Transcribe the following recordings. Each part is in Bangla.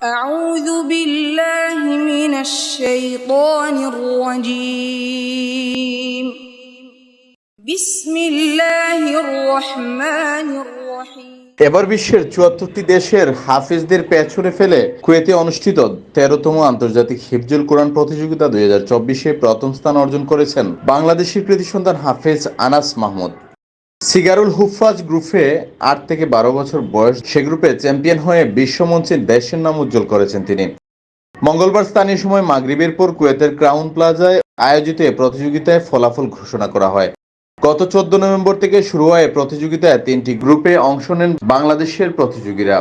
أعوذ بالله من الشيطان الرجيم بسم الله الرحمن الرحيم এবার বিশ্বের ৭৪টি দেশের হাফেজদের পেছনে ফেলে কুয়েতে অনুষ্ঠিত ১৩তম আন্তর্জাতিক হিফজুল কোরআন প্রতিযোগিতা ২০২৪-এ প্রথম স্থান অর্জন করেছেন বাংলাদেশের কৃতি সন্তান হাফেজ আনাস মাহমুদ। সিগারুল হুফাজ গ্রুপে ৮ থেকে ১২ বছর বয়স সে গ্রুপে চ্যাম্পিয়ন হয়ে বিশ্বমঞ্চে দেশের নাম উজ্জ্বল করেছেন তিনি। মঙ্গলবার স্থানীয় সময় মাগরিবের পর কুয়েতের ক্রাউন প্লাজায় আয়োজিত এ প্রতিযোগিতায় ফলাফল ঘোষণা করা হয়। গত ১৪ নভেম্বর থেকে শুরু হয় প্রতিযোগিতায় ৩টি গ্রুপে অংশ নেন বাংলাদেশের প্রতিযোগীরা।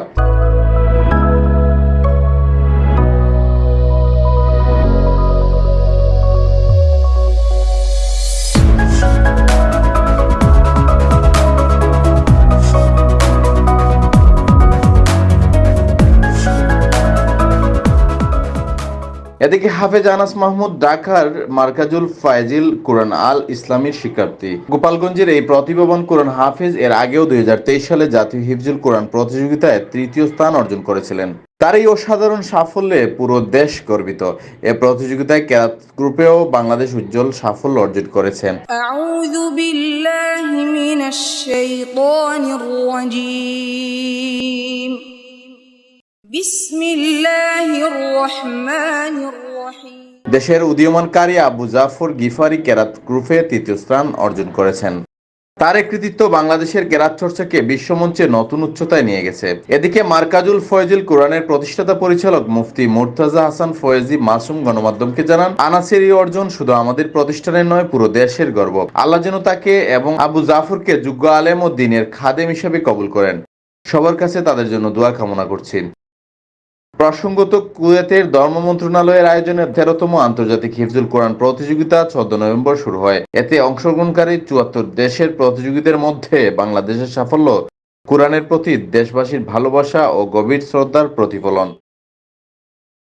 এদিকে হাফেজ আনাস মাহমুদ ঢাকার মার্কাজুল ফায়জিল কুরআন আল ইসলামীর শিক্ষার্থী। গোপালগঞ্জের এই প্রতিভাবান কুরআন হাফেজ এর আগেও ২০২৩ সালে জাতীয় হিফজুল কোরআন প্রতিযোগিতায় ৩য় স্থান অর্জন করেছিলেন। তার এই অসাধারণ সাফল্যে পুরো দেশ গর্বিত। এ প্রতিযোগিতায় কেরাত গ্রুপেও বাংলাদেশ উজ্জ্বল সাফল্য অর্জন করেছেন। أعوذ بالله من الشيطان الرجيم بسم الله الرحمن الرحيم দেশের উদীয়মান কারি আবু জাফর গিফারি কেরাত গ্রুপে ৩য় স্থান অর্জন করেছেন। তার এই কৃতিত্ব বাংলাদেশের কেরাত চর্চাকে বিশ্বমঞ্চে নতুন উচ্চতায় নিয়ে গেছে। এদিকে মার্কাজুল ফয়জিল কোরআনের প্রতিষ্ঠাতা পরিচালক মুফতি মুর্তজা হাসান ফয়েজি মাসুম গণমাধ্যমকে জানান, আনাসের এই অর্জন শুধু আমাদের প্রতিষ্ঠানের নয়, পুরো দেশের গর্ব। আল্লাহ যেন তাকে এবং আবু জাফরকে যোগ্য আলেম ও দ্বীনের খাদেম হিসেবে কবুল করেন। সবার কাছে তাদের জন্য দোয়া কামনা করছি। প্রসঙ্গত, কুয়েতের ধর্ম মন্ত্রণালয়ের আয়োজনে ১৩তম আন্তর্জাতিক হিফজুল কোরআন প্রতিযোগিতা ১৪ নভেম্বর শুরু হয়। এতে অংশগ্রহণকারী ৭৪ দেশের প্রতিযোগীদের মধ্যে বাংলাদেশের সাফল্য কোরআনের প্রতি দেশবাসীর ভালোবাসা ও গভীর শ্রদ্ধার প্রতিফলন।